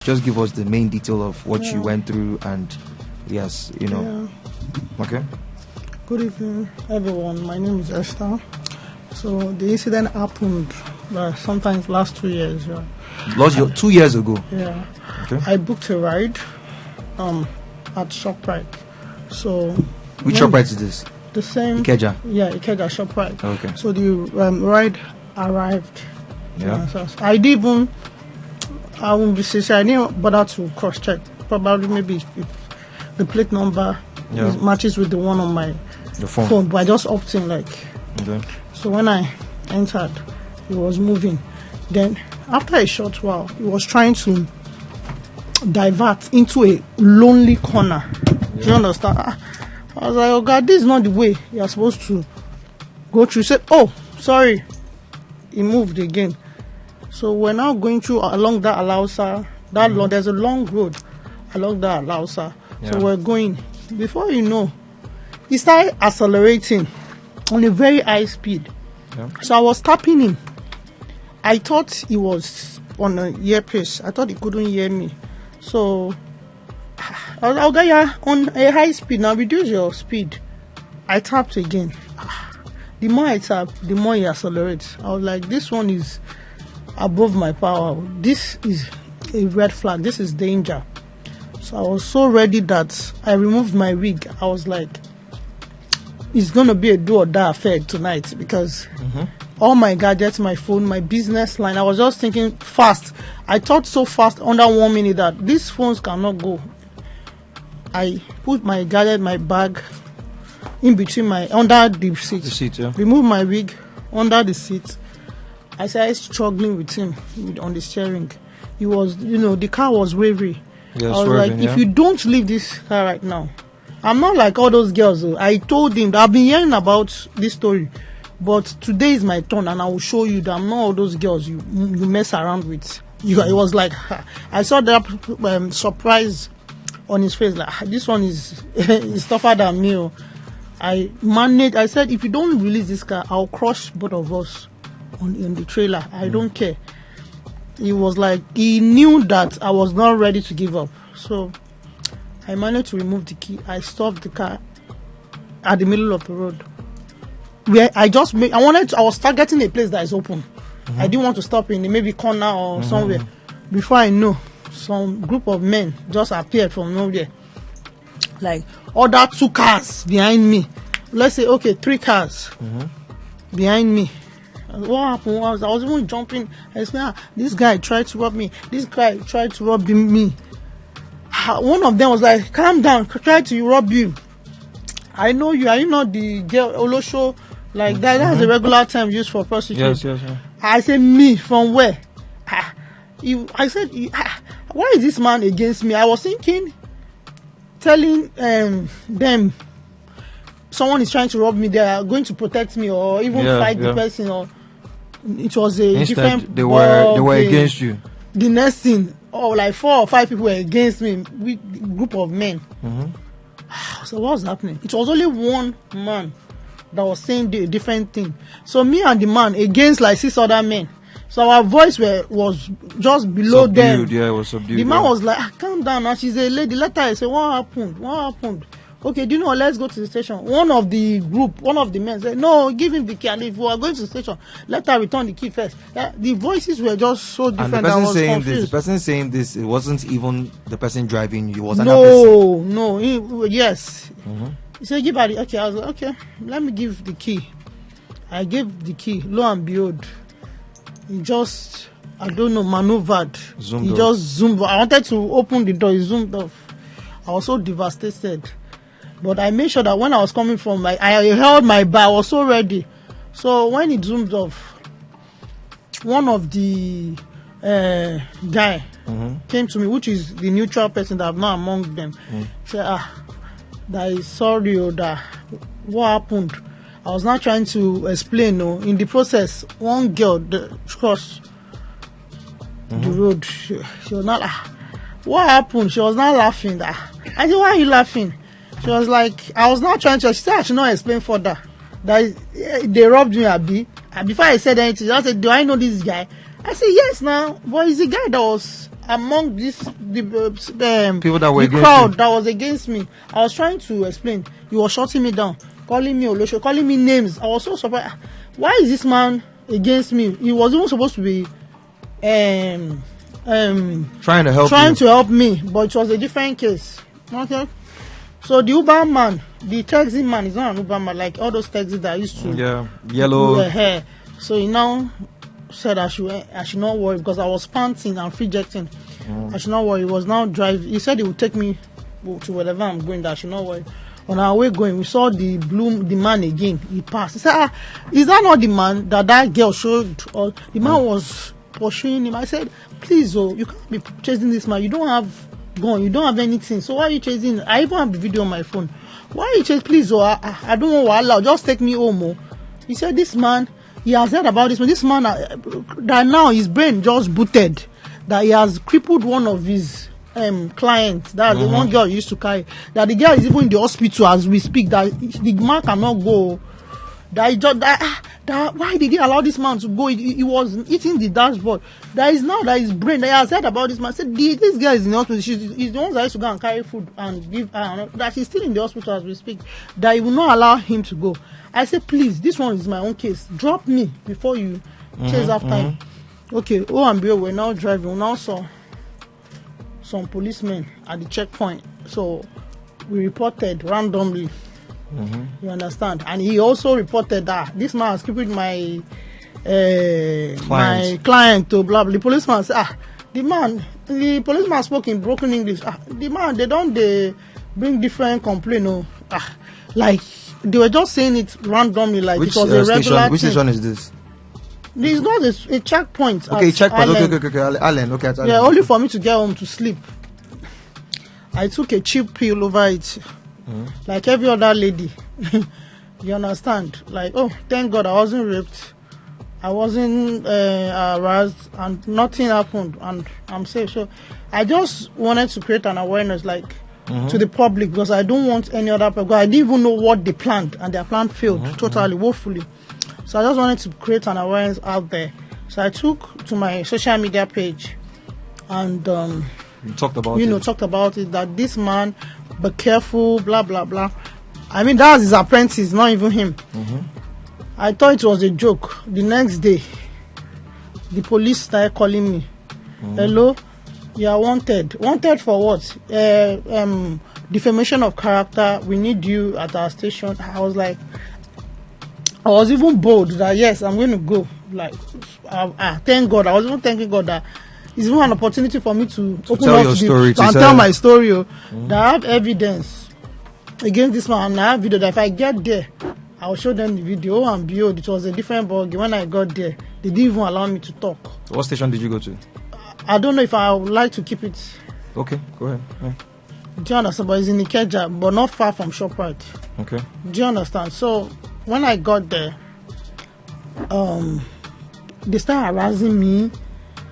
just give us the main detail of what you went through, and yes, you know. Yeah. Okay. Good evening, everyone. My name is Esther. So the incident happened sometimes last 2 years. Yeah. Lost 2 years ago. Yeah. Okay. I booked a ride at Shoprite. So which Shoprite is this? The same. Ikeja. Yeah, Ikeja Shoprite. Okay. So the ride arrived. Yeah. I won't be sincere. I didn't bother to cross check. Probably maybe if the plate number matches with the one on my phone. But I just opted in Okay. So when I entered, it was moving. Then after a short while, it was trying to divert into a lonely corner. Do you understand? I was like, oh God, this is not the way you're supposed to go through. He said, oh, sorry. He moved again. So we're now going through along that Alausa. There's a long road along that Alausa. Yeah. So we're going. Before you know, he started accelerating on a very high speed. Yeah. So I was tapping him. I thought he was on an earpiece. I thought he couldn't hear me. So I was like, okay, yeah, on a high speed now, reduce your speed. I tapped again. The more I tap, the more he accelerates. I was like, this one is above my power. This is a red flag. This is danger. So I was so ready that I removed my wig. I was like, it's going to be a do or die affair tonight, because all my gadgets, my phone, my business line, I was just thinking fast. I thought so fast under 1 minute that these phones cannot go. I put my gadget, my bag in between under the seat. The seat, yeah. Remove my wig under the seat. I started struggling with him on the steering. He was, the car was wavy. Yeah, I was like, if you don't leave this car right now, I'm not like all those girls. I told him that I've been hearing about this story, but today is my turn, and I will show you that I'm not all those girls you mess around with. It was like, I saw that surprise on his face, like, this one is tougher than me. I said, if you don't release this car, I'll crush both of us on the trailer. I don't care. He was like, he knew that I was not ready to give up. So I managed to remove the key. I stopped the car at the middle of the road. Where I was targeting a place that is open. I didn't want to stop in maybe corner or somewhere. Before I know, some group of men just appeared from nowhere. Like other 2 cars behind me. Let's say, okay, 3 cars behind me. What happened was I was even jumping. I said, this guy tried to rob me. This guy tried to rob me. One of them was like, calm down, tried to rob you. I know you. Are you not the girl Olosho? Like that. That's a regular term used for prostitutes. Yes. I said, me from where? I said, why is this man against me? I was thinking, telling them someone is trying to rob me. They are going to protect me or even fight the person. Or it was a different. They were against you. The next thing, like 4 or 5 people were against me with a group of men. So what was happening? It was only one man that was saying the different thing. So me and the man against like 6 other men. So our voice was just below them. Yeah, it was subdued. The man was like, calm down now. She's a lady. Let her say, what happened? Okay, do you know what? Let's go to the station. One of the men said, no, give him the key. And if we are going to the station, let her return the key first. The voices were just so different. And the person saying this, it wasn't even the person driving you. It was another person. No. Yes. He said, give her the okay. I was like, okay, let me give the key. I gave the key. Lo and behold, he just, I don't know, maneuvered. Just zoomed. I wanted to open the door. He zoomed off. I was so devastated. But I made sure that when I was coming from, I held my bar. I was so ready. So when it zoomed off, one of the guy came to me, which is the neutral person that I'm not among them. Said, that is sorry, that what happened. I was not trying to explain. In the process, one girl crossed the road. She was not. What happened? She was not laughing. I said, why are you laughing? She was like, I was not trying to. She said I should not explain further. That they robbed me, Abi. And before I said anything, I said, do I know this guy? I said, yes, now. But he's the guy that was among the people that were the against crowd you. that was against me. I was trying to explain. He was shutting me down, calling me Olosho, calling me names. I was so surprised. Why is this man against me? He was even supposed to be Trying to help me, but it was a different case. Okay. So the Uber man, the taxi man is not an Uber man, like all those taxis that used to yellow with hair. So he now said I should not worry because I was panting and rejecting. I should not worry. He was now driving. He said he would take me to wherever I'm going. That I should not worry. On our way going, we saw the man again. He passed. He said, is that not the man that girl showed? Or the man was pursuing him. I said, please, you can't be chasing this man. You don't have gun. You don't have anything. So why are you chasing? I even have the video on my phone. Why are you chasing? Please, I don't want to allow. Just take me home. He said, this man, he has heard about this man. This man, that now his brain just booted. That he has crippled one of his clients. That's the one girl he used to carry. That the girl is even in the hospital as we speak. That the man cannot go. That he just that why did he allow this man to go? He was eating the dashboard. That is now that his brain. That he has heard about this man. Said this girl is in the hospital. He's the one that used to go and carry food and give. That she's still in the hospital as we speak. That he will not allow him to go. I said, please, this one is my own case. Drop me before you chase after him. Okay, and Bill were now driving. We now saw some policemen at the checkpoint. So we reported randomly. You understand? And he also reported that this man has kept my client to blah blah. The policeman said, the policeman spoke in broken English. The man, they bring different complaint. Like they were just saying it randomly, like it was a regular Which station is this? It's not a checkpoint. Okay, checkpoint. Okay. Allen. Okay, at Allen. Yeah, only for me to get home to sleep. I took a cheap pill over it, like every other lady. You understand? Like, thank God I wasn't raped, I wasn't harassed, and nothing happened, and I'm safe. So I just wanted to create an awareness, like to the public, because I don't want any other people. I didn't even know what they planned, and their plan failed totally, woefully. So I just wanted to create an awareness out there. So I took to my social media page and you talked about it, that this man, be careful, blah blah blah. I mean, that was his apprentice, not even him. I thought it was a joke. The next day, the police started calling me. Hello, you are wanted. Wanted for what? Defamation of character. We need you at our station. I was like, I was even bold that yes, I'm going to go. Like, thank God. I was even thanking God that it's even an opportunity for me to open tell up your story, and tell my story. That I have evidence against this man, and I have video that if I get there, I'll show them the video. And behold, it was a different ballgame. When I got there, they didn't even allow me to talk. So what station did you go to? I don't know if I would like to keep it. Okay, go ahead. Yeah. Do you understand? But it's in Ikeja, but not far from Shoprite. Okay. Do you understand? So when I got there, they started harassing me.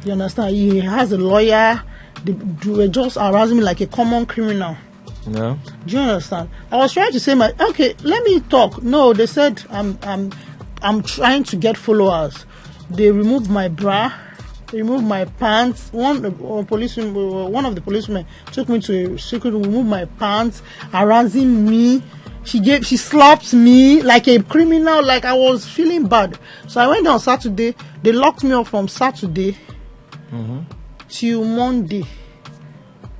You understand? He has a lawyer. They were just harassing me like a common criminal. Yeah. Do you understand? I was trying to say okay, let me talk. No, they said I'm trying to get followers. They removed my bra, they removed my pants. One of the policemen took me to a secret room, removed my pants, harassing me. She slapped me like a criminal, like I was feeling bad. So I went on Saturday. They locked me up from Saturday till Monday.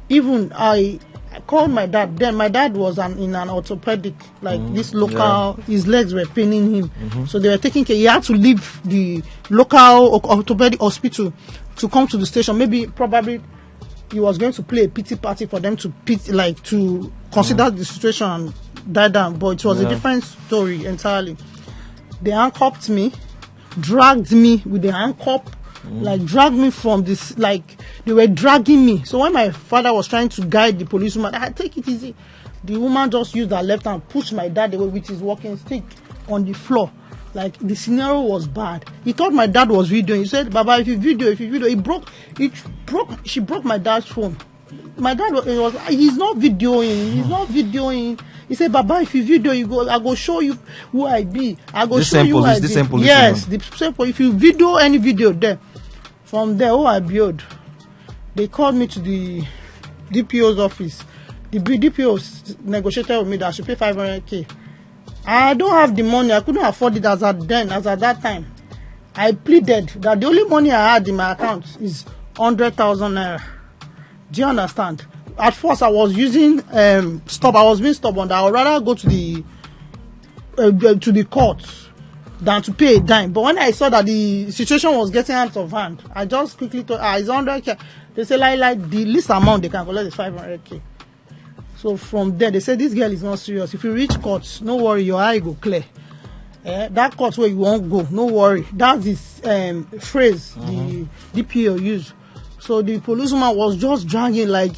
Even I called my dad. Then my dad was in an orthopedic, like this local. His legs were paining him, so they were taking care. He had to leave the local orthopedic hospital to come to the station. Probably he was going to play a pity party for them to consider the situation and die down. But it was a different story entirely. They handcuffed me, dragged me with the handcuff. Dragged me from this, they were dragging me. So when my father was trying to guide the policewoman, I take it easy. The woman just used her left hand, pushed my dad away with his walking stick on the floor. Like, the scenario was bad. He thought my dad was videoing. He said, Baba, if you video, she broke my dad's phone. My dad he's not videoing. He said, Baba, if you video, I go show you who I be. I go show you who I be. Yes, the same police. If you video any video there, from there, who I build. They called me to the DPO's office. The DPO negotiated with me that I should pay 500k. I don't have the money. I couldn't afford it as at that time. I pleaded that the only money I had in my account is 100,000 naira. Do you understand? At first, I was using I was being stubborn. That I would rather go to the court than to pay a dime. But when I saw that the situation was getting out of hand, I just quickly thought, it's 100k. They say like the least amount they can collect is 500k. So from there, they said this girl is not serious. If you reach court, no worry, your eye go clear. That court where you won't go, no worry. That's this phrase the DPO used. So the policewoman was just dragging, like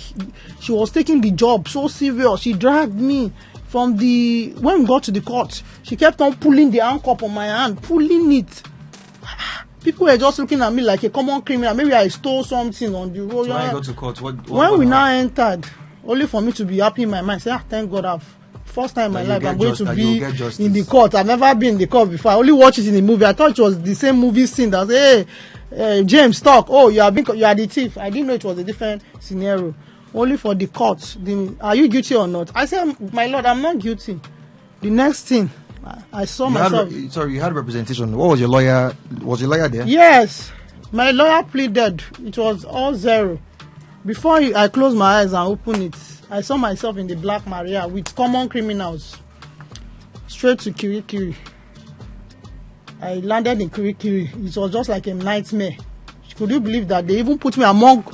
she was taking the job so serious. She dragged me from when we got to the court. She kept on pulling the handcuff on my hand, pulling it. People were just looking at me like a common criminal. Maybe I stole something on the road. So when you got to court, when we now entered, only for me to be happy in my mind, say, thank God, first time in my life I'm going to be in the court. I've never been in the court before. I only watched it in the movie. I thought it was the same movie scene that hey, James, talk. Oh, you are the thief. I didn't know it was a different scenario. Only for the court. Are you guilty or not? I said, my lord, I'm not guilty. The next thing, I saw myself. You had representation. What was your lawyer? Was your lawyer there? Yes. My lawyer pleaded. It was all zero. Before I closed my eyes and opened it, I saw myself in the Black Maria with common criminals. Straight to Kirikiri. I landed in Kirikiri. It was just like a nightmare. Could you believe that they even put me among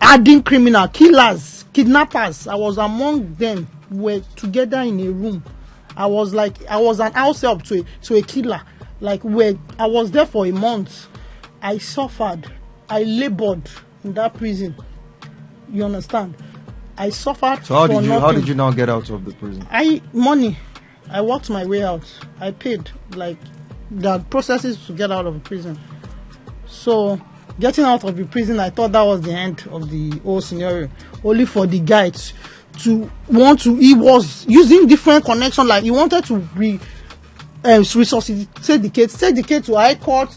hardened criminals, killers, kidnappers? I was among them. We were together in a room. I was an house help to a killer. I was there for a month. I suffered. I labored in that prison. You understand? I suffered. So how did you now get out of the prison? Money. I worked my way out. I paid the processes to get out of the prison. So getting out of the prison, I thought that was the end of the whole scenario. Only for the guy to want to. He was using different connections. Like he wanted to resuscitate the case, take the case to high court.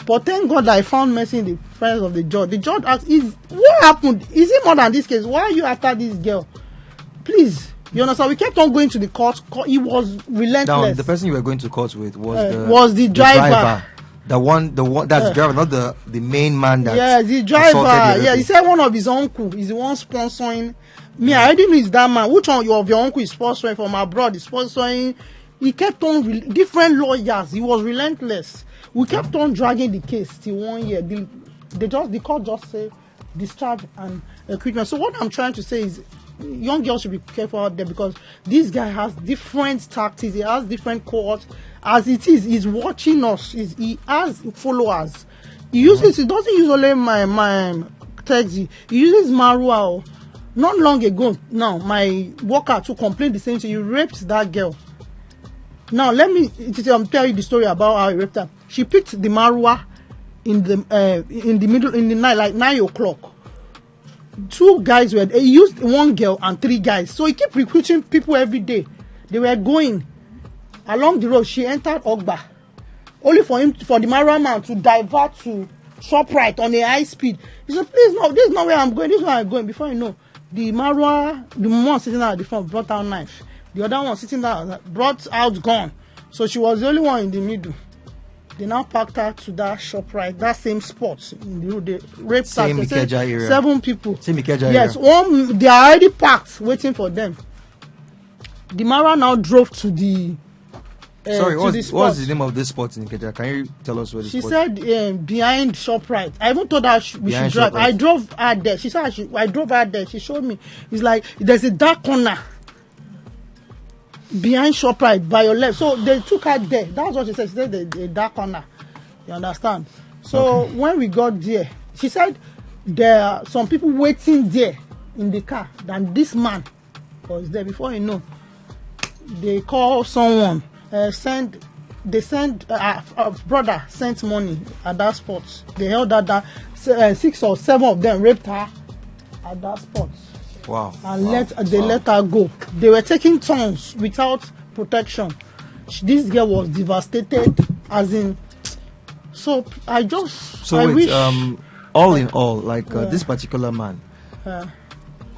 But thank God I found mercy in the presence of the judge. The judge asked, what happened? Is it more than this case? Why are you after this girl? Please. You understand? We kept on going to the court. He was relentless. Now, the person you were going to court with was the driver. The one that's the driver, not the main man that. Yeah, the driver. Yeah, he said one of his uncle is the one sponsoring me. I already know it's that man. Which one of your uncle is sponsoring from abroad? He's sponsoring. He kept on different lawyers. He was relentless. We kept on dragging the case till 1 year. The court just said discharge and acquittal. So what I'm trying to say is, young girls should be careful out there because this guy has different tactics. He has different courts. As it is, he's watching us. He has followers. He doesn't use only my taxi. He uses Marua. Not long ago, now my worker to complain the same thing. He raped that girl. Now let me tell you the story about how he raped her. She picked the Marua in the night, like 9 o'clock. 2 guys he used 1 girl and 3 guys. So he kept recruiting people every day. They were going along the road. She entered Ogba. Only for the Marua man to divert to Shoprite on a high speed. He said, please no, this is not where I'm going, this is where I'm going. Before you know, the Marua, the one sitting out at the front brought out knife. The other one sitting there brought out gun. So she was the only one in the middle. They now packed her to that Shoprite, that same spot in the road. They raped her. Same Ikeja area. 7 people. Same Ikeja area. Yes, they are already packed, waiting for them. The Mara now drove to the. What's the name of this spot in Ikeja? Can you tell us where the spot? She said behind Shoprite. I even told her we should drive. Shoprite. I drove her there. She said I drove her there. She showed me. It's like there's a dark corner behind Shoprite by your left. So they took her there. That's what she said. She said the dark corner. You understand? So when we got there, she said there are some people waiting there in the car. Then this man was there. Before you know, they call someone. A brother sent money at that spot. They held her down. 6 or 7 of them raped her at that spot. Wow. And let her go. They were taking turns without protection. This girl was devastated, as in. So I wish. all in all, like this particular man,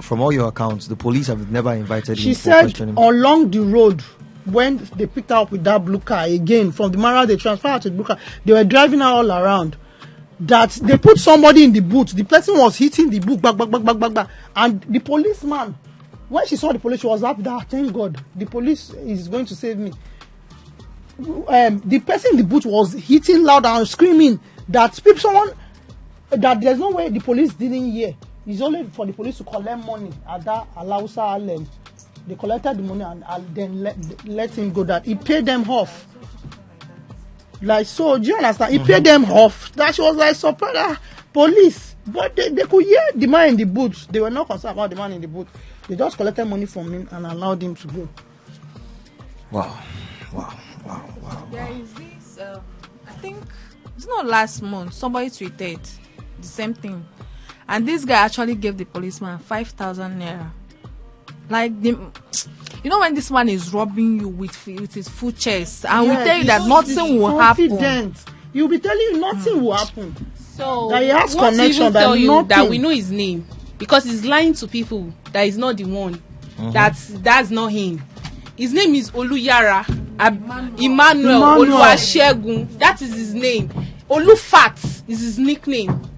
from all your accounts, the police have never invited She him for said questioning. along the road, when they picked her up with that blue car again from the Mara, they transferred her to the blue car. They were driving her all around. That they put somebody in the boot. The person was hitting the boot, back, and the policeman. When she saw the police, she was happy that thank God the police is going to save me. The person in the boot was hitting loud and screaming that someone that there's no way the police didn't hear. It's only for the police to collect money at that Alausa Alem. They collected the money and then let him go. That he paid them off. Like, so, do you understand? He paid them off. That she was like, surprised, police. But they could hear the man in the boot. They were not concerned about the man in the boot. They just collected money from him and allowed him to go. Wow. There is this, I think, it's not last month, somebody tweeted the same thing. And this guy actually gave the policeman 5,000 naira. Like, you know when this man is robbing you with his full chest and will tell you that nothing will happen. He'll be telling you nothing will happen. So that he has what connection, even that tell you nothing. that we know his name because he's lying to people that he's not the one. That's not him. His name is Oluyara Emmanuel Oluwasegun. That is his name. Olufat is his nickname.